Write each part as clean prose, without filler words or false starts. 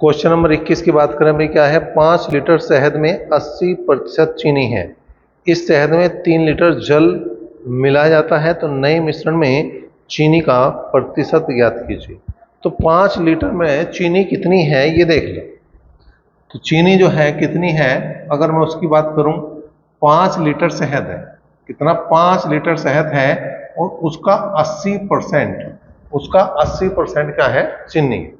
Question number 21 की बात करें भाई, क्या है 5 लीटर शहद में 80% चीनी है। इस शहद में 3 लीटर जल मिलाया जाता है, तो नए मिश्रण में चीनी का प्रतिशत ज्ञात कीजिए। तो 5 लीटर में चीनी कितनी है ये देख लो। तो चीनी जो है कितनी है, अगर मैं उसकी बात करूं, 5 लीटर शहद है। कितना? 5 लीटर शहद है और उसका 80% क्या है? चीनी।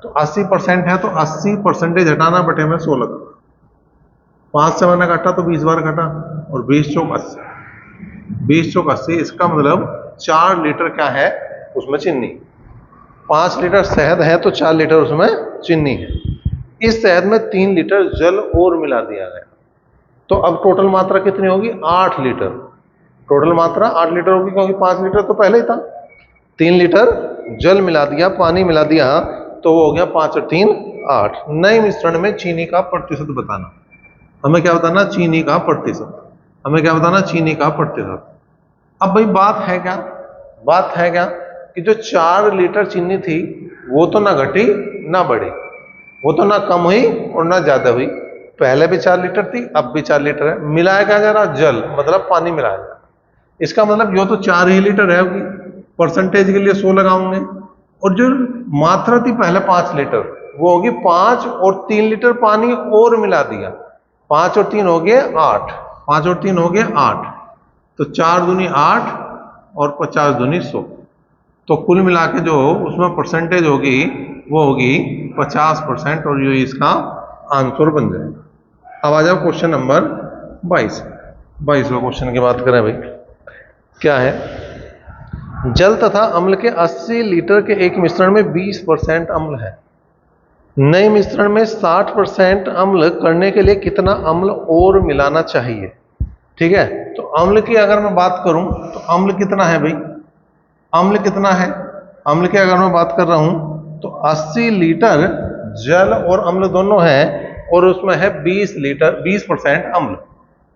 तो 80% है तो 80% हटाना बटे में 16 का। 5 से मैंने काटा तो 20 बार काटा और 20 चौक 80, 20 चौक 80। इसका मतलब 4 लीटर क्या है उसमें चीनी। 5 लीटर शहद है तो 4 लीटर उसमें चीनी है। इस शहद में 3 लीटर जल और मिला दिया गया, तो अब टोटल मात्रा कितनी होगी? 8 लीटर। टोटल मात्रा 8 लीटर होगी, क्योंकि 5 लीटर तो पहले ही था। 3 लीटर जल मिला दिया, पानी मिला दिया, तो वो हो गया 5 और 3 8। नए मिश्रण में चीनी का प्रतिशत बताना। हमें क्या बताना? चीनी का प्रतिशत। हमें क्या बताना? चीनी का प्रतिशत। अब भाई बात है क्या कि जो 4 लीटर चीनी थी वो तो ना घटी ना बढ़ी, वो तो ना कम हुई और ना ज्यादा हुई। पहले भी 4 लीटर थी, अब भी 4 लीटर है। मिलाया क्या जा रहा? जल, मतलब पानी मिलाया जा रहा। इसका मतलब यो तो 4 ही लीटर है होगी, परसेंटेज के लिए 100 लगाऊंगे। और जो मात्रा थी पहले 5 लीटर, वो होगी 5 और 3 लीटर पानी और मिला दिया। 5 और 3 हो गए 8, 5 और 3 हो गए 8। तो 4 दूनी 8 और 50 दूनी 100। तो कुल मिला के जो उसमें परसेंटेज होगी वो होगी 50%, और ये इसका आंसर बन जाएगा। अब आ जाओ क्वेश्चन नंबर 22वां क्वेश्चन की बात करें भाई, क्या है? जल तथा अम्ल के 80 लीटर के एक मिश्रण में 20% अम्ल है। नए मिश्रण में 60% अम्ल करने के लिए कितना अम्ल और मिलाना चाहिए? ठीक है, तो अम्ल की अगर मैं बात करूं तो अम्ल कितना है भाई? अम्ल कितना है? अम्ल की अगर मैं बात कर रहा हूं तो 80 लीटर जल और अम्ल दोनों है, और उसमें है 20% अम्ल।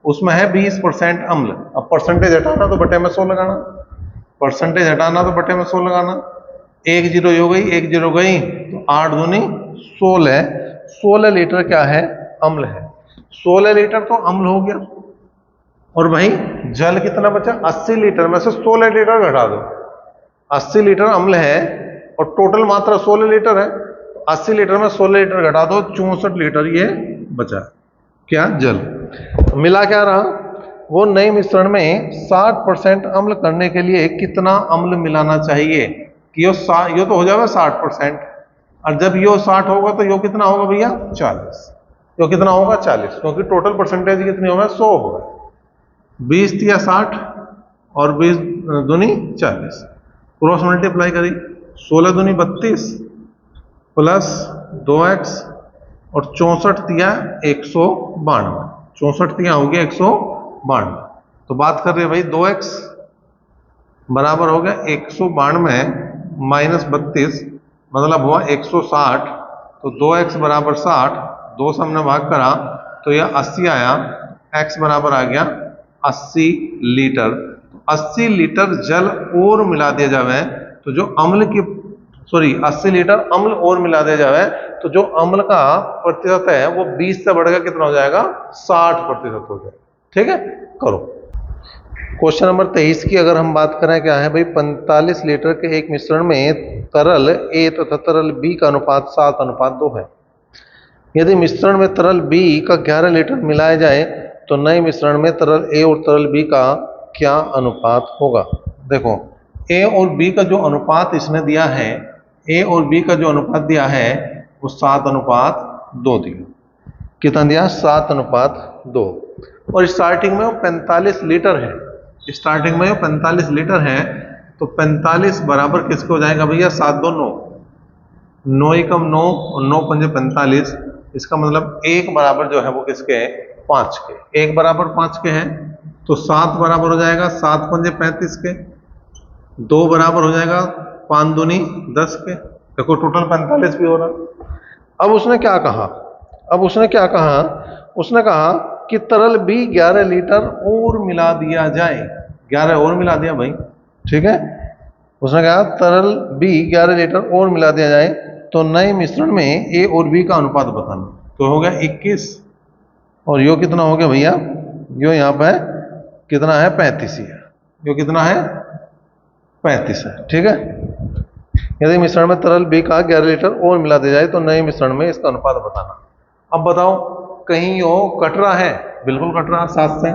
उसमें है 20% अम्ल। अब परसेंटेज हटाना तो बटे में 100 लगाना, परसेंटेज हटाना तो बटे में 100 लगाना। 1 जीरो हो गई, 1 जीरो गई, तो 8 दूनी 16। 16 लीटर क्या है? अम्ल है। 16 लीटर तो अम्ल हो गया, और भाई जल कितना बचा? 80 लीटर में से 16 लीटर घटा दो। 80 लीटर अम्ल है और टोटल मात्रा 16 लीटर है, तो 80 लीटर में 16 लीटर घटा दो, 64 लीटर ये बचा। क्या? जल। मिला क्या रहा? वो नए मिश्रण में 60% अम्ल करने के लिए कितना अम्ल मिलाना चाहिए? कि यो तो हो जाएगा 60%, और जब यो 60 होगा तो यो कितना होगा भैया? 40। यो कितना होगा? 40, क्योंकि टोटल परसेंटेज कितनी होगा? 100 होगा। 20 या 60 और 20 दूनी 40, क्रॉस मल्टीप्लाई करी, 16 दूनी 32 प्लस 2x और 64 तिया 192, 64 तिया हो गया 192। तो बात कर रहे हैं भाई 2x बराबर हो गया 192 माइनस 32, मतलब हुआ 160। तो 2x बराबर 60, 2 से हमने भाग करा तो यह 80 आया। x बराबर आ गया 80 लीटर। 80 लीटर जल और मिला दिया जावे तो जो अम्ल की 80 लीटर अम्ल और मिला दिया जावे तो जो अम्ल का प्रतिशत है वो 20 से बढ़कर कितना हो जाएगा? 60% हो जाएगा। ठीक है, करो। क्वेश्चन नंबर 23 की अगर हम बात करें, क्या है भाई? 45 लीटर के एक मिश्रण में तरल ए तथा तरल बी का अनुपात 7:2 है। यदि मिश्रण में तरल बी का 11 लीटर मिलाया जाए तो नए मिश्रण में तरल ए और तरल बी का क्या अनुपात होगा? देखो, ए और बी का जो अनुपात इसने दिया है, ए और बी का जो अनुपात दिया है वो 7:2 दिया। कितना दिया? 7:2। और स्टार्टिंग में वो 45 लीटर है। स्टार्टिंग में वो 45 लीटर है, तो 45 बराबर किसके हो जाएगा भैया? 7 2 9, 9 एकम 9 और 9 पंजे 45। इसका मतलब 1 बराबर जो है वो किसके है? 5 के। 1 बराबर 5 के हैं, तो 7 बराबर हो जाएगा 7 पंजे 35 के। 2 बराबर हो जाएगा 5 दूनी 10 के। देखो टोटल 45 भी हो रहा। अब उसने क्या कहा? उसने कहा कि तरल बी 11 लीटर और मिला दिया जाए। 11 और मिला दिया भाई, ठीक है। उसने कहा तरल बी 11 लीटर और मिला दिया जाए तो नए मिश्रण में ए और बी का अनुपात बताना। तो हो गया 21 और यो कितना हो गया भैया, यो यहाँ पे कितना है 35 ही है, यो कितना है 35 है। ठीक है, यदि मिश्रण में तरल बी का 11 लीटर और मिला दिया जाए तो नए मिश्रण में इसका अनुपात बताना। अब बताओ, कहीं यो कट रहा है, बिल्कुल कट रहा, 7 से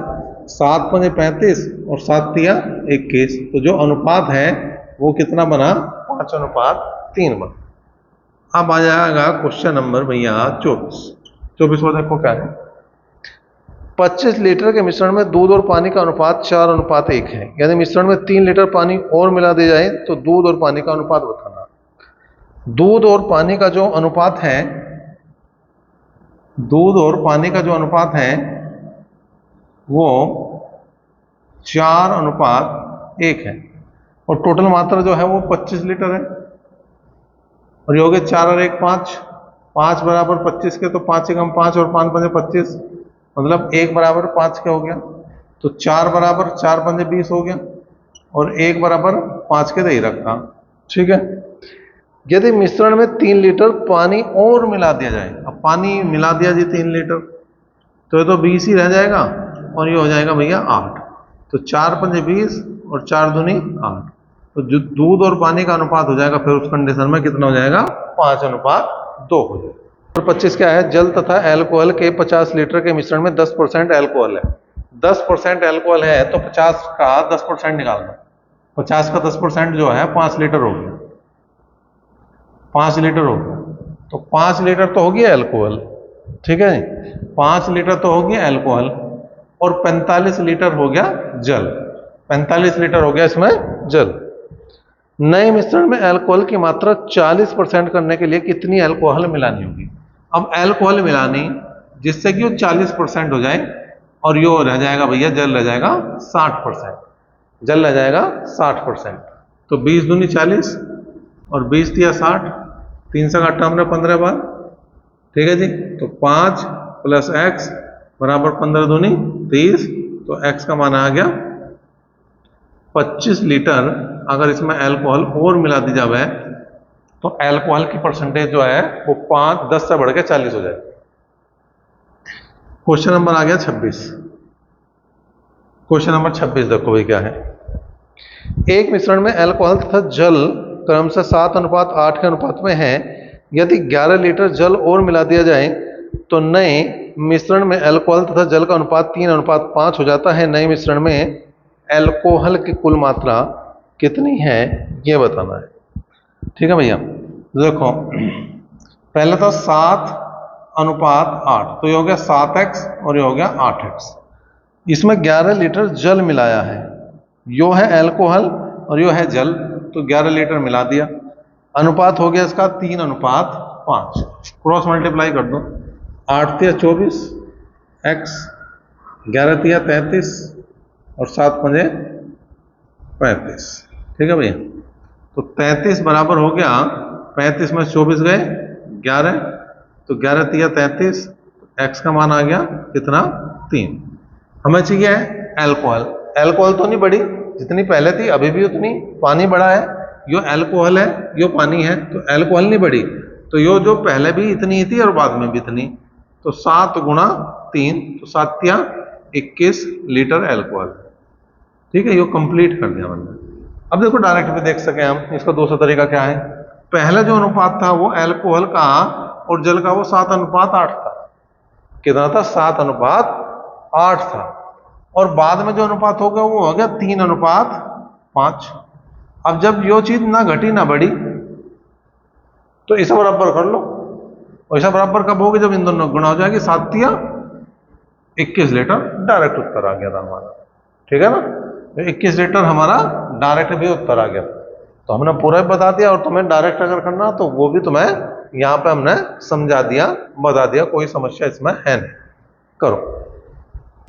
7 पंजे 35 और 7 तिया 21, तो जो अनुपात है वो कितना बना, 5:3 बना। अब आ जाएगा क्वेश्चन नंबर भैया 24 को देखो क्या है। 25 लीटर के मिश्रण में दूध और पानी का अनुपात 4:1 है। यदि मिश्रण में 3 लीटर पानी और मिला दिया जाए तो दूध और पानी का अनुपात बताना। दूध और पानी का जो अनुपात है, दूध और पानी का जो अनुपात है वो 4:1 है और टोटल मात्रा जो है वो 25 लीटर है और ये हो गया 4 और 1 5, 5 बराबर 25 के, तो 5 एकम 5 और 5 पंजे 25, मतलब 1 बराबर 5 के हो गया, तो 4 बराबर 4 पंजे 20 हो गया और 1 बराबर 5 के दे ही रखा। ठीक है, यदि मिश्रण में 3 लीटर पानी और मिला दिया जाए, अब पानी मिला दिया जी 3 लीटर, तो ये तो 20 ही रह जाएगा और ये हो जाएगा भैया 8, तो 4 पंजे 20 और 4 दूनी 8, तो जो दूध और पानी का अनुपात हो जाएगा फिर उस कंडीशन में कितना हो जाएगा, 5:2 हो जाएगा। और 25 क्या है, जल तथा एल्कोहल के 50 लीटर के मिश्रण में 10% एल्कोहल है। 10% एल्कोहल है तो 50 का 10% निकालना, 50 का 10% जो है 5 लीटर हो गया, 5 लीटर हो गया, तो 5 लीटर तो हो गया एल्कोहल। ठीक है, 5 लीटर तो हो गया एल्कोहल और 45 लीटर हो गया जल, 45 लीटर हो गया इसमें जल। नए मिश्रण में अल्कोहल की मात्रा 40% करने के लिए कितनी अल्कोहल मिलानी होगी। अब अल्कोहल मिलानी जिससे कि वो 40% हो जाए और यो रह जाएगा भैया, जल रह जाएगा 60%, जल रह जाएगा 60%, तो 20 दूनी 40 और 20 दिया 60, 3 से काटा हमने 15 बार। ठीक है जी, तो 5 + x बराबर 15 दूनी 30, तो x का मान आ गया 25 लीटर। अगर इसमें अल्कोहल और मिला दी जाए तो अल्कोहल की परसेंटेज जो है वो 10 से बढ़ के 40 हो जाएगी। क्वेश्चन नंबर आ गया 26। क्वेश्चन नंबर 26 देखो भाई क्या है। एक मिश्रण में अल्कोहल तथा जल क्रमशः 7:8 के अनुपात में है। यदि 11 लीटर जल और मिला दिया जाए तो नए मिश्रण में अल्कोहल तथा जल का अनुपात 3:5 हो जाता है। नए मिश्रण में अल्कोहल की कुल मात्रा कितनी है ये बताना है। ठीक है भैया, देखो पहले तो 7:8, तो ये हो गया 7x और ये हो गया 8x। इसमें 11 लीटर जल मिलाया है, यो है अल्कोहल और यो है जल, तो 11 लीटर मिला दिया। अनुपात हो गया इसका 3:5, क्रॉस मल्टीप्लाई कर दो, 8 तिया 24 x, 11 तिया 33 और 7 पंजे 35। ठीक है भैया, तो 33 बराबर हो गया, 35 में 24 गए 11, तो 11 तिया 33, x का मान आ गया कितना 3। हमें चाहिए अल्कोहल, अल्कोहल तो नहीं बढ़ी, जितनी पहले थी अभी भी उतनी, पानी बढ़ा है, यो अल्कोहल है यो पानी है, तो अल्कोहल नहीं बढ़ी, तो यो जो पहले भी इतनी थी और बाद में भी इतनी, तो 7 × 3, तो 7 तिया 21 लीटर अल्कोहल। ठीक है, यो कंप्लीट कर दिया मैंने। अब देखो डायरेक्ट भी देख सके हम, इसका दूसरा तरीका क्या है। पहले जो अनुपात था वो अल्कोहल का और जल का वो 7:8 था। कितना था, 7:8 था, और बाद में जो अनुपात हो गया वो हो गया 3:5। अब जब यो चीज ना घटी ना बढ़ी तो इसे बराबर कर लो, और इसे बराबर कब होगी, जब इन दोनों गुणा हो जाएगी, 7 तिया 21 लीटर, डायरेक्ट उत्तर आ गया था हमारा। ठीक है ना, तो 21 लीटर हमारा डायरेक्ट भी उत्तर आ गया। तो हमने पूरा बता दिया, और तुम्हें डायरेक्ट अगर करना तो वो भी तुम्हें यहाँ पे हमने समझा दिया, बता दिया, कोई समस्या इसमें है नहीं। करो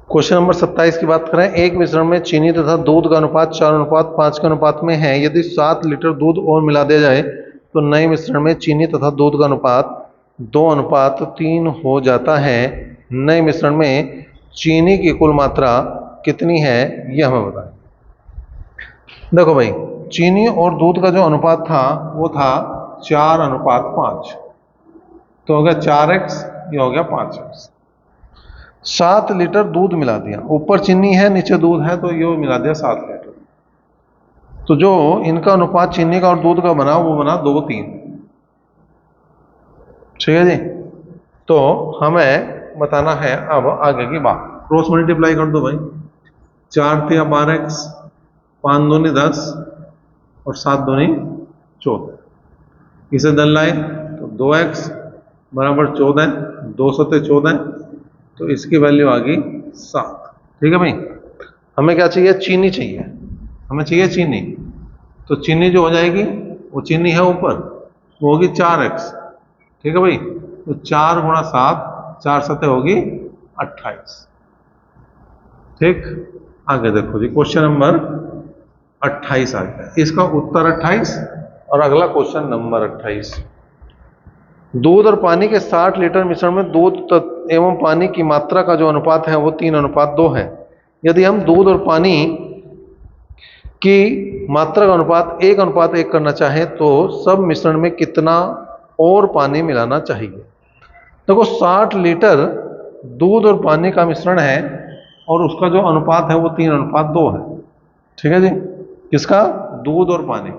क्वेश्चन नंबर 27 की बात करें। एक मिश्रण में चीनी तथा दूध का अनुपात 4:5 के अनुपात में है। यदि 7 लीटर दूध और मिला दिया जाए तो नए मिश्रण में चीनी तथा दूध का अनुपात 2:3 हो जाता है। नए मिश्रण में चीनी की कुल मात्रा कितनी है यह हमें बताएं। देखो भाई, चीनी और दूध का जो अनुपात था वो था 4:5, तो हो गया 4x, ये हो गया 5x। 7 लीटर दूध मिला दिया, ऊपर चीनी है नीचे दूध है, तो ये मिला दिया 7 लीटर। तो जो इनका अनुपात चीनी का और दूध का बना वो बना 2:3। ठीक है जी। तो हमें बताना है अब आगे की बात। क्रॉस मल्टीप्लाई कर दो भाई, 4 × 12x, 5 दूनी 10 और 7 दूनी 14। इसे दल लाए तो 2x बराबर 14, 2 सत्ते 14, तो इसकी वैल्यू आ गई 7। ठीक है भाई। हमें क्या चाहिए? चीनी चाहिए, हमें चाहिए चीनी। तो चीनी जो हो जाएगी वो चीनी है ऊपर, वो होगी 4x। ठीक है भाई। तो 4 × 7, 4 सत्ते होगी 28। ठीक। आगे देखो जी, क्वेश्चन नंबर 28 आ गया, इसका उत्तर 28 और अगला क्वेश्चन नंबर 28। दूध और पानी के 60 लीटर मिश्रण में दूध एवं पानी की मात्रा का जो अनुपात है वो 3:2 है। यदि हम दूध और पानी की मात्रा का अनुपात 1:1 करना चाहें तो सब मिश्रण में कितना और पानी मिलाना चाहिए? देखो 60 लीटर दूध और पानी का मिश्रण है और उसका जो अनुपात है वो 3:2 है। ठीक है जी। किसका? दूध और पानी।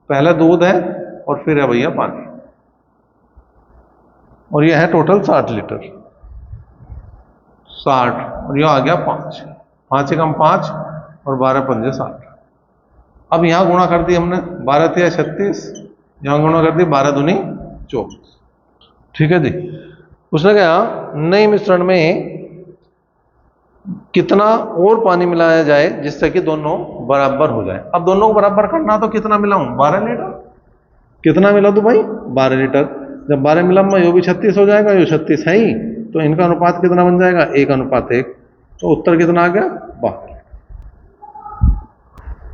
पहले दूध है और फिर है भैया पानी, और यह है टोटल 60 लीटर। 60 और यह आ गया 5, 5 एकम 5 और 12 पंजे 60। अब यहां गुणा कर दी हमने, 12 × 36, यहां गुणा कर दी 12 दूनी 24। ठीक है जी। उसने कहा नए मिश्रण में कितना और पानी मिलाया जाए जिससे कि दोनों बराबर हो जाए। अब दोनों को बराबर करना तो कितना मिलाऊं? 12 लीटर। कितना मिला दो भाई? 12 लीटर। जब 12 मिला यो भी 36 हो जाएगा, यो 36 है ही, तो इनका अनुपात कितना बन जाएगा? 1:1। तो उत्तर कितना आ गया? 12।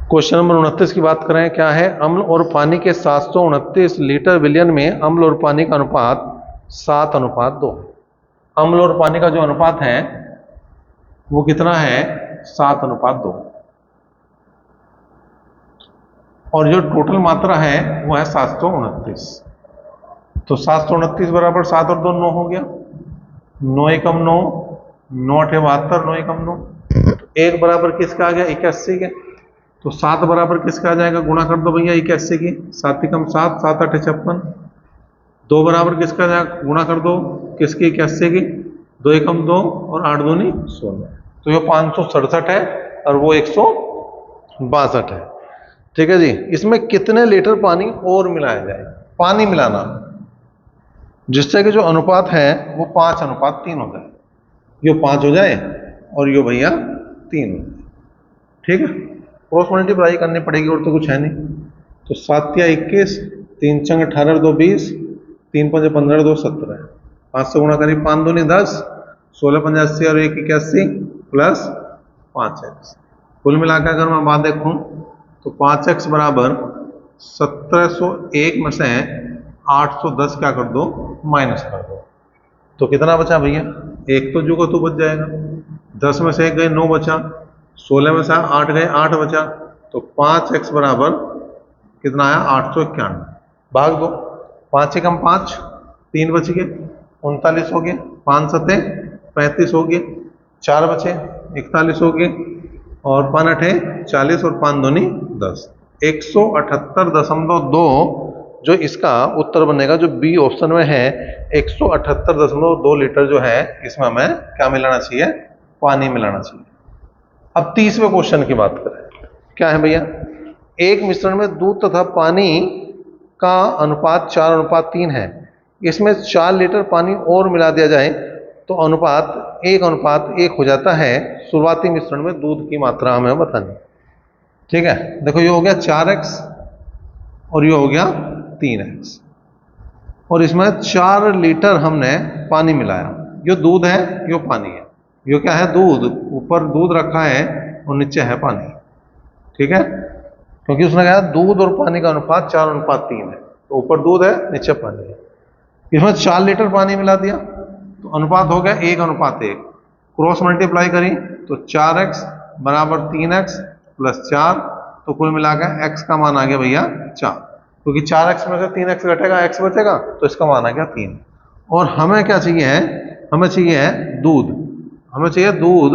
क्वेश्चन नंबर 29 की बात करें, क्या है? अम्ल और पानी के 729 लीटर विलयन में अम्ल और पानी का अनुपात 7:2। अम्ल और पानी का जो अनुपात है वो कितना है? 7:2। और जो टोटल मात्रा है वो है 729। तो 729 बराबर 7 और 2 9 हो गया, 9 एकम 9, 9 8 72, 9 एकम 9। तो 1 बराबर किसका आ गया? 81 के। तो 7 बराबर किसका आ जाएगा? गुणा कर दो भैया 81 की, 7 एकम 7, 7 8 56। 2 बराबर किसका आ जाएगा? गुणा कर दो किसकी? 81 की, 2 एकम 2 और 8 दूनी 16। तो ये 567 है और वो 162 है। ठीक है जी। इसमें कितने लीटर पानी और मिलाया जाए? पानी मिलाना जिससे कि जो अनुपात है वो 5:3 हो जाए। यो 5 हो जाए और यो भैया 3 हो जाए। ठीक है। क्रॉस मल्टीप्लाई करनी पड़ेगी और तो कुछ है नहीं। तो 7 × 21, 3 × 18 2 20, 3 × 5 15 2 17। 5 से गुणा करी, 5 दूनी 10, 16 × 5 80 और 1 81 प्लस 5x। कुल मिलाकर अगर मैं बात देखूं तो 5x बराबर 1701 में से 810 क्या कर दो? माइनस कर दो। तो कितना बचा भैया? एक तो जो को तो बच जाएगा, 10 में से 1 गए 9 बचा, 16 में से 8 गए 8 बचा। तो 5x बराबर कितना आया? 891। भाग दो, 5 एकम 5, 3 बच गए, 39 हो गए, 5 सत्ते 35 हो गए, 4 बचे 41 हो गए, और 5 8 40 और 5 दूनी 10। 178.2 जो इसका उत्तर बनेगा, जो बी ऑप्शन में है, 178.2 लीटर जो है इसमें हमें क्या मिलाना चाहिए? पानी मिलाना चाहिए। अब 30वें क्वेश्चन की बात करें, क्या है भैया? एक मिश्रण में दूध तथा पानी का अनुपात 4:3 है। इसमें 4 लीटर पानी और मिला दिया जाए तो अनुपात 1:1 हो जाता है। शुरुआती मिश्रण में दूध की मात्रा हमें बतानी। ठीक है। देखो ये हो गया 4x और ये हो गया 3x, और इसमें 4 लीटर हमने पानी मिलाया। ये दूध है, ये पानी है। ये क्या है? दूध। ऊपर दूध रखा है और नीचे है पानी। ठीक है। क्योंकि उसने कहा दूध और पानी का अनुपात 4:3 है, तो ऊपर दूध है नीचे पानी है। इसमें 4 लीटर पानी मिला दिया तो अनुपात हो गया 1:1। क्रॉस मल्टीप्लाई करी तो 4x बराबर 3x प्लस 4, तो कुल मिलाकर x का मान आ गया भैया 4। क्योंकि 4x में से 3x घटेगा, x बचेगा, तो इसका मान आ गया 3। और हमें क्या चाहिए है, हमें चाहिए है दूध। हमें चाहिए दूध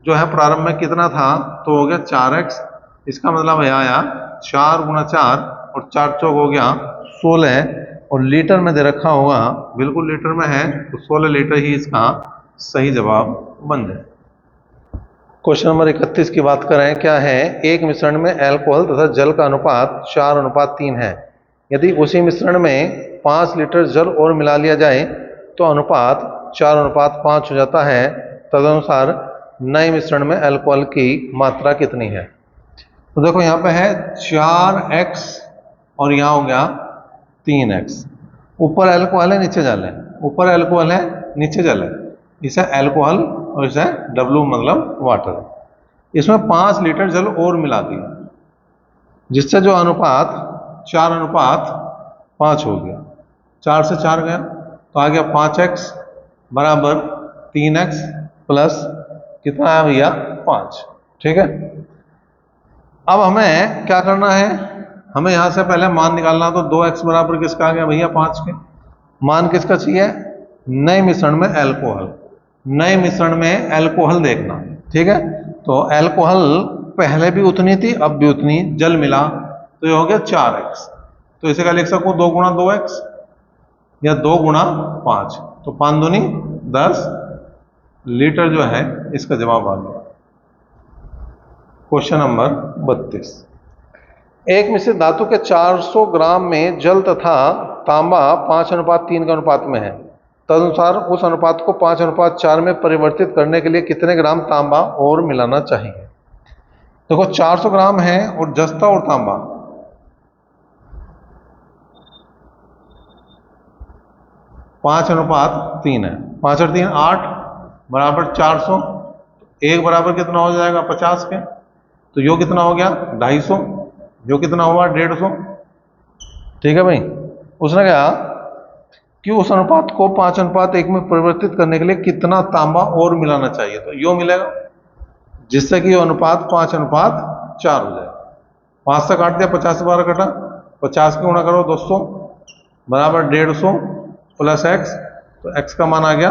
जो है प्रारंभ में कितना था, तो हो गया 4x। इसका मतलब है आया 4 गुणा 4 और 4 चौक हो गया 16, और लीटर में दे रखा होगा, बिल्कुल लीटर में है, तो 16 लीटर ही इसका सही जवाब बन जाए। क्वेश्चन नंबर 31 की बात करें, क्या है, एक मिश्रण में अल्कोहल तथा जल का अनुपात 4:3 है। यदि उसी मिश्रण में 5 लीटर जल और मिला लिया जाए तो अनुपात 4:5 हो जाता है। तदनुसार नए मिश्रण में अल्कोहल की मात्रा कितनी है। तो देखो यहाँ पे है 4x और यहाँ हो गया 3x। ऊपर अल्कोहल है, नीचे जल है, ऊपर अल्कोहल है, नीचे जल है, इसे अल्कोहल और इसे W मतलब वाटर। इसमें 5 लीटर जल और मिला दिया, जिससे जो अनुपात 4:5 हो गया। 4 से 4 गया तो आ गया 5x बराबर 3x प्लस कितना है भैया 5। ठीक है, अब हमें क्या करना है, हमें यहां से पहले मान निकालना। तो 2x बराबर किसका आ गया भैया 5 के। मान किसका चाहिए, नए मिश्रण में अल्कोहल। नए मिश्रण में अल्कोहल देखना। ठीक है, तो अल्कोहल पहले भी उतनी थी, अब भी उतनी, जल मिला, तो ये हो गया 4x। तो इसे क्या लिख सकूं, 2 गुणा 2x या 2 गुणा 5, तो 5 दूनी 10 लीटर जो है इसका जवाब आ गया। क्वेश्चन नंबर 32, एक मिश्रित धातु के 400 ग्राम में जल तथा तांबा 5:3 के अनुपात में है। तदनुसार उस अनुपात को 5:4 में परिवर्तित करने के लिए कितने ग्राम तांबा और मिलाना चाहिए। देखो 400 ग्राम है और जस्ता और तांबा, पांच अनुपात 3 है। 5 और 3 8 बराबर 400। एक बराबर कितना हो जाएगा 50 के, तो यो कितना हो गया 250, जो कितना हुआ 150। ठीक है भाई, उसने कहा कि उस अनुपात को 5:1 में परिवर्तित करने के लिए कितना तांबा और मिलाना चाहिए। तो यो मिलेगा, जिससे कि यो अनुपात 5:4 हो जाए। 5 से काट दिया, 50 से 12 कटा, 50 के गुणा करो 200 बराबर 150 प्लस x, तो x का मान आ गया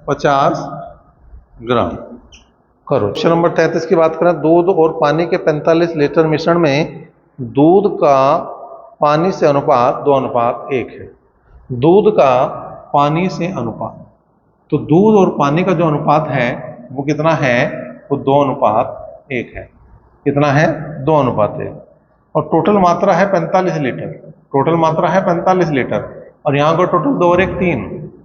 50 ग्राम। करो। क्वेश्चन नंबर 33 की बात करें, दूध और पानी के 45 लीटर मिश्रण में दूध का पानी से अनुपात 2:1 है। दूध का पानी से अनुपात, तो दूध और पानी का जो अनुपात है वो कितना है, वो 2:1 है। कितना है 2:1। और टोटल मात्रा है 45 लीटर। टोटल मात्रा है 45 लीटर और यहाँ का टोटल 2 और 1 3,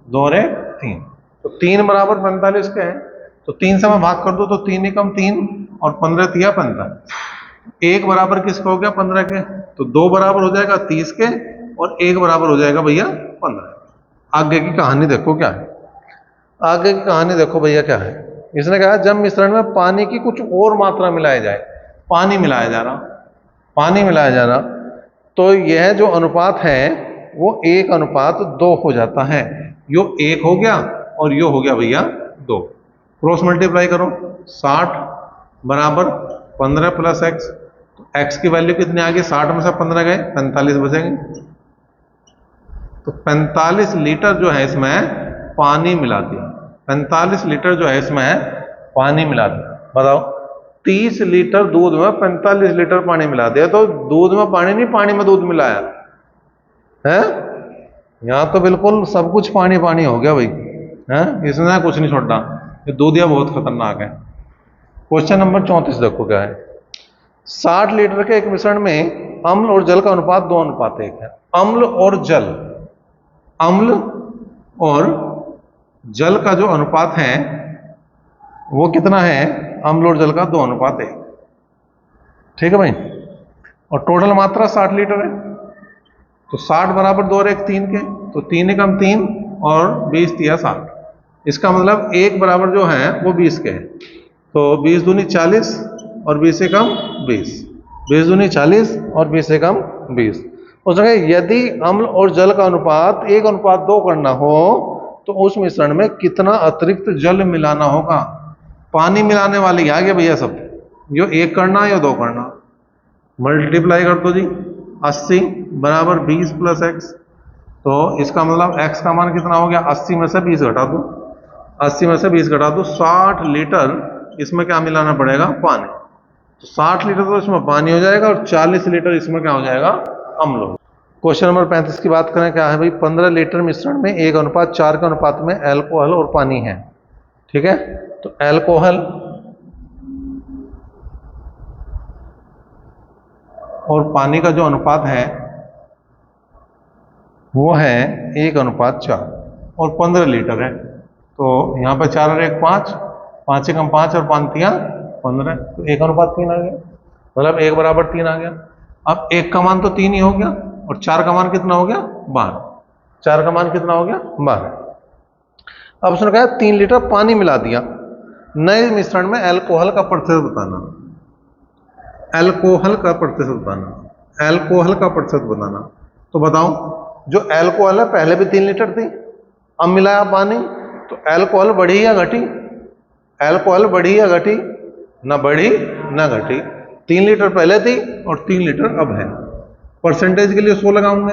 2 और 1 3, तो 3 बराबर 45 के हैं। तो 3 से मैं भाग कर दो तो 3 एकम 3 और 15 तिया 45। 1 बराबर किसका हो गया 15 के, तो 2 बराबर हो जाएगा 30 के और 1 बराबर हो जाएगा भैया 15। आगे की कहानी देखो क्या है, आगे की कहानी देखो भैया क्या है। इसने कहा जब मिश्रण में पानी की कुछ और मात्रा मिलाया जाए, पानी मिलाया जा रहा, पानी मिलाया जा रहा, तो यह जो अनुपात है वो 1:2 हो जाता है। यो 1 हो गया और यो हो गया भैया 2। क्रॉस मल्टीप्लाई करो, 60 बराबर 15 प्लस x, तो x की वैल्यू कितनी आ गई, 60 में से 15 गए 45 बचेंगे। तो 45 लीटर जो है इसमें पानी मिला दिया, 45 लीटर जो है इसमें पानी मिला दिया। बताओ 30 लीटर दूध में 45 लीटर पानी मिला दिया, तो दूध में पानी नहीं, पानी में दूध मिलाया है। यहां तो बिल्कुल सब कुछ पानी पानी हो गया भाई है, इसने कुछ नहीं छोड़ा। ये दूधिया बहुत खतरनाक है। क्वेश्चन नंबर 34 देखो क्या है। 60 लीटर के एक मिश्रण में अम्ल और जल का अनुपात 2:1 है। अम्ल और जल, अम्ल और जल का जो अनुपात है वो कितना है, अम्ल और जल का 2:1। ठीक है भाई, और टोटल मात्रा 60 लीटर है, तो 60 बराबर 2 और 1 3 के, तो 3 एकम 3 और 20 तिया 60। इसका मतलब 1 बराबर जो है वो 20 के है, तो 20 दूनी 40 और 20 एकम 20, 20 दूनी 40 और 20 एकम 20। उसने यदि अम्ल और जल का अनुपात 1:2 करना हो तो उस मिश्रण में कितना अतिरिक्त जल मिलाना होगा। पानी मिलाने वाले आ गया भैया सब, जो 1 करना या 2 करना, मल्टीप्लाई कर दो जी, 80 बराबर 20 प्लस एक्स। तो इसका मतलब x का मान कितना हो गया, 80 में से 20 घटा दो, 80 में से 20 घटा दो, 60 लीटर इसमें क्या मिलाना पड़ेगा, पानी। तो 60 लीटर तो इसमें पानी हो जाएगा और 40 लीटर इसमें क्या हो जाएगा, अम्ल हो। क्वेश्चन नंबर 35 की बात करें, क्या है भाई, 15 लीटर मिश्रण में 1:4 के अनुपात में अल्कोहल और पानी है। ठीक है, तो अल्कोहल और पानी का जो अनुपात है वो है 1:4 और 15 लीटर है। तो यहाँ पे 4 और 1 5, 5 एकम 5 और 5 तिया 15, तो 1:3 आ गया, मतलब 1 बराबर 3 आ गया। अब 1 का मान तो 3 ही हो गया और 4 का मान कितना हो गया, 12। 4 का मान कितना हो गया, 12। अब उसने कहा 3 लीटर पानी मिला दिया, नए मिश्रण में अल्कोहल का प्रतिशत बताना। अल्कोहल का प्रतिशत बताना, अल्कोहल का प्रतिशत बताना। तो बताओ, जो अल्कोहल है पहले भी 3 लीटर थी, अब मिलाया पानी, तो अल्कोहल बढ़ी या घटी, अल्कोहल बढ़ी या घटी, ना बढ़ी ना घटी। 3 लीटर पहले थी और 3 लीटर अब है। परसेंटेज के लिए 100 लगाऊंगे,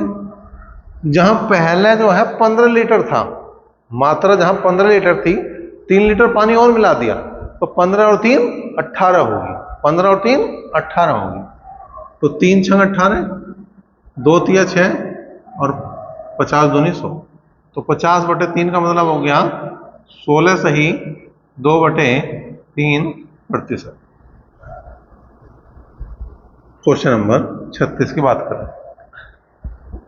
जहां पहले जो है 15 लीटर था, मात्रा जहां 15 लीटर थी, 3 लीटर पानी और मिला दिया, तो 15 और 3 18 होगी, 15 और 3 18 होगी। तो 3 छंग 18, 2 तिया 6 और 50 दूनी 100। तो 50/3 का मतलब हो गया 16 सही 2/3%। क्वेश्चन नंबर 36 की बात करें,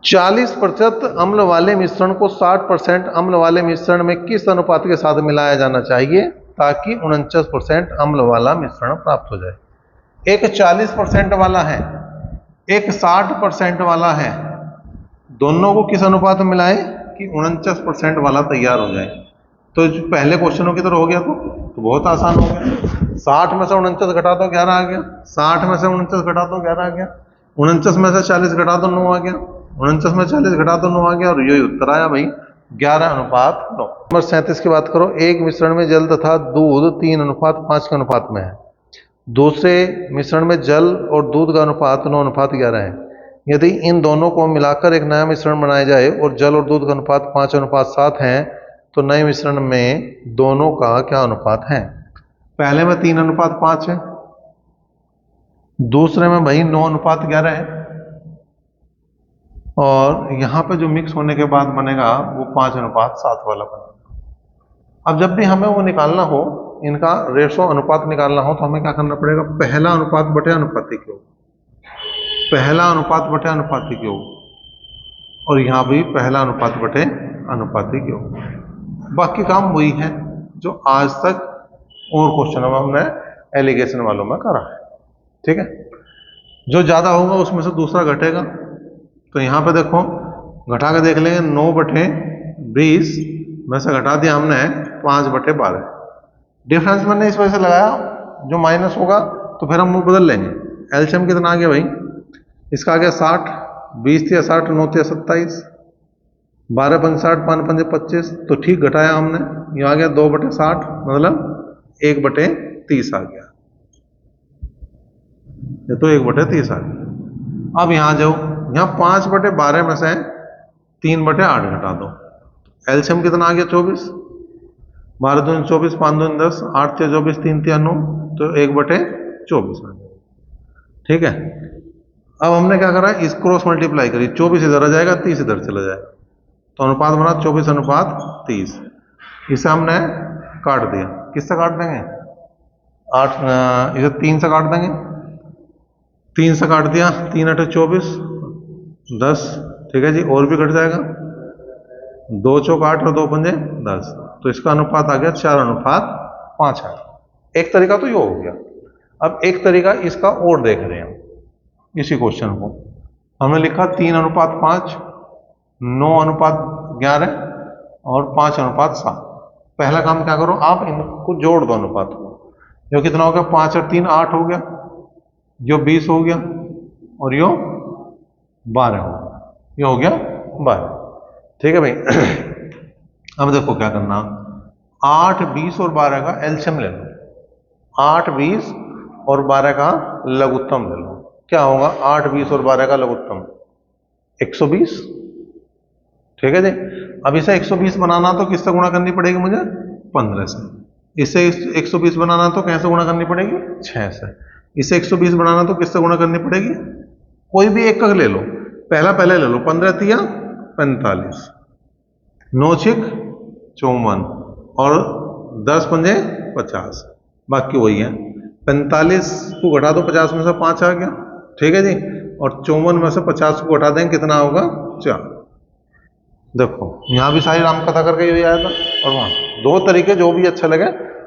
40% अम्ल वाले मिश्रण को 60% अम्ल वाले मिश्रण में किस अनुपात के साथ मिलाया जाना चाहिए ताकि 49% अम्ल वाला मिश्रण प्राप्त हो जाए। एक 40% वाला है, एक 60% वाला है, दोनों को किस अनुपात में मिलाएं कि 49% वाला तैयार हो जाए। तो जो पहले क्वेश्चनों की तरह हो गया, तो बहुत आसान हो गया। 60 में से 49 घटा दो 11 आ गया, 60 में से 49 घटा दो 11 आ गया, 49 में से 40 घटा दो 9 आ गया, 49 में 40 घटा दो 9 आ गया, और यही उत्तर आया भाई 11:9। नंबर 37 की बात करो, एक मिश्रण में जल तथा दूध 3:5 के अनुपात में है, दूसरे मिश्रण में जल और दूध का अनुपात 9:11 है। यदि इन दोनों को मिलाकर एक नया मिश्रण बनाया जाए और जल और दूध का अनुपात 5:7 है, तो नए मिश्रण में दोनों का क्या अनुपात है। पहले में 3:5 है, दूसरे में भाई 9:11 है, और यहां पे जो मिक्स होने के बाद बनेगा वो 5:7 वाला बनेगा। अब जब भी हमें वो निकालना हो, इनका रेशो अनुपात निकालना हो, तो हमें क्या करना पड़ेगा, पहला अनुपात बटे अनुपातिक योग, पहला अनुपात बटे अनुपातिक योग, और यहां भी पहला अनुपात बटे अनुपातिक योग। बाकी काम वही है जो आज तक और क्वेश्चन में हमने एलिगेशन वालों में करा है। ठीक है, जो ज्यादा होगा उसमें से दूसरा घटेगा। तो यहां पे देखो, घटा के देख लेंगे, 9/20 में से घटा दिया हमने 5/12। डिफरेंस मैंने इस वजह से लगाया, जो माइनस होगा तो फिर हम वो बदल लेंगे। एलसीएम कितना आ गया भाई, इसका आ गया 60, 20 या 60, 9 या 27, 12 पंच 60, 5 पंच 25, तो ठीक घटाया हमने, ये आ गया 2/60, मतलब 1/30 आ गया, ये तो 1/30 आ गया। अब यहां जाओ, यहां 5/12 में से 3/8 घटा दो, एलसीएम कितना आ गया 24, 12 दूनी 24, 5 दूनी 10, 8 या 24, 3 या 9, तो 1/24 आ गया। ठीक है, अब हमने क्या करा, इस क्रॉस मल्टीप्लाई करी, 24 इधर आ जाएगा, 30 इधर चला जाएगा, तो अनुपात बना 24:30। इसे हमने काट दिया, किससे काट देंगे, 8, इसे 3 से काट देंगे, 3 से काट दिया, 3 8 24, 10। ठीक है जी, और भी कट जाएगा, 2 चौक 8 और 2 पंजे 10, तो इसका अनुपात आ गया 4:5 आ गया। एक तरीका तो ये हो गया। अब एक तरीका इसका और देख रहे हैं, इसी क्वेश्चन को हमने लिखा 3:5, 9:11 और 5:7। पहला काम क्या करो, आप इनको जोड़ दो अनुपात को, जो कितना हो गया, 5 और 3 8 हो गया, जो 20 हो गया, और यो 12 हो गया, ये हो गया 12। ठीक है भाई। अब देखो क्या करना, 8, 20 और 12 का एलसीएम ले लो, 8, 20 और 12 का लघुत्तम ले लो। क्या होगा, 8, 20 और 12 का लघुत्तम, 120, ठीक है जी। अब इसे 120 बनाना तो किससे गुणा करनी पड़ेगी मुझे? 15 से। इसे 120 बनाना तो कैसे गुणा करनी पड़ेगी? 6 से। इसे 120 बनाना तो किससे गुणा करनी पड़ेगी? कोई भी एक का ले लो, पहले ले लो। 15 तिया 45, 9 छिक 54 और 10 पंजे 50, बाकी वही है। 45 को घटा दो 50 में से 5 आ गया, ठीक है जी। और 54 में से 50 को घटा दें, कितना होगा? 4। देखो यहां भी सारी राम कथा करके यही आया था, और वहां दो तरीके जो भी अच्छा लगे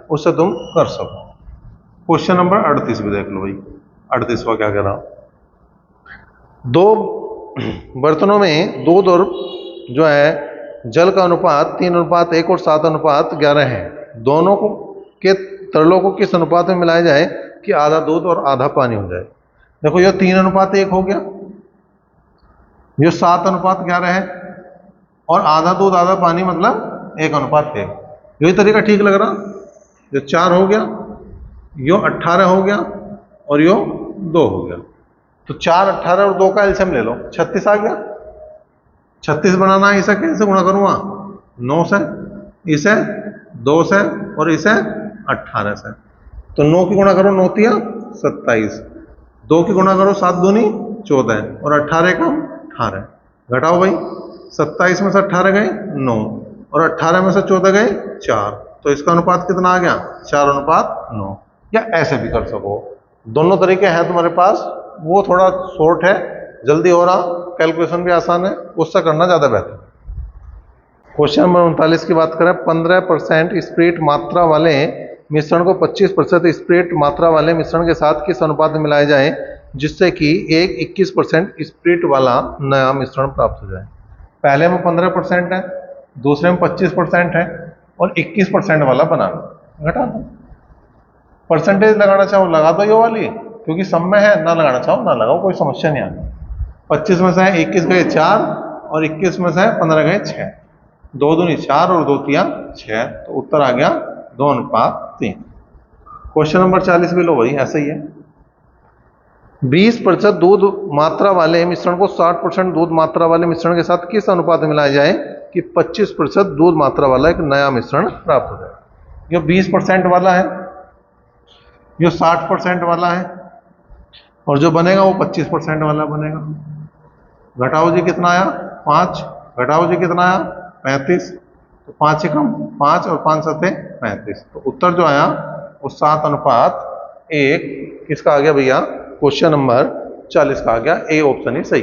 उससे तुम कर सको। क्वेश्चन नंबर 38 भी देख लो भाई। 38वां क्या कह रहा? दो बर्तनों में दूध और जो है जल का अनुपात 3:1 और 7:11 है। दोनों को के तरलों को किस अनुपात में मिलाया जाए कि आधा दूध और आधा पानी हो जाए? देखो ये 3:1 हो गया, ये 7:11 है, और आधा दूध आधा पानी मतलब 1:1। यही तरीका ठीक लग रहा। जो 4 हो गया, यो 18 हो गया, और यो 2 हो गया। तो 4, 18 और 2 का एलसीएम ले लो, 36 आ गया। 36 बनाना है, इसे कैसे गुणा करूंगा? 9 से, इसे 2 से, और इसे 18 से। तो 9 की गुणा करो 9 तिया 27, 2 की गुणा करो 7 दूनी 14, और 18 का 18 घटाओ भाई। 27 में से 18 गए 9, और 18 में से 14 गए 4। तो इसका अनुपात कितना आ गया? 4:9। या ऐसे भी कर सको, दोनों तरीके हैं तुम्हारे पास। वो थोड़ा शॉर्ट है, जल्दी हो रहा, कैलकुलेशन भी आसान है, उससे करना ज्यादा बेहतर। क्वेश्चन नंबर 39 की बात करें। 15% स्प्रिट मात्रा वाले मिश्रण को 25% स्प्रिट मात्रा वाले मिश्रण के साथ किस अनुपात में मिलाया जाए जिससे कि एक 21% स्प्रिट वाला नया मिश्रण प्राप्त हो जाए? पहले में 15% है, दूसरे में 25% है, और 21% वाला बनाना। घटा दो, परसेंटेज लगाना चाहो लगा दो ये वाली, क्योंकि सब में है, ना लगाना चाहो ना लगाओ, कोई समस्या नहीं आती। 25 में से 21 गए 4, और 21 में से 15 गए 6, 2 दूनी 4 और 2 तिया 6, तो उत्तर आ गया 2:3। क्वेश्चन नंबर 40 भी लो भाई, ऐसे ही है। 20% दूध मात्रा वाले मिश्रण को 60% दूध मात्रा वाले मिश्रण के साथ किस अनुपात में मिलाया जाए कि 25% दूध मात्रा वाला एक नया मिश्रण प्राप्त हो जाए? ये 20% वाला है, ये 60% वाला है, और जो बनेगा वो 25% वाला बनेगा। घटाओ जी कितना आया? 5। घटाओ जी कितना आया? 35। तो 5 ही कम 5 और 5 7 35। तो उत्तर जो आया वो 7:1 किसका आ गया भैया? क्वेश्चन नंबर 40 का आ गया। ए ऑप्शन ही सही।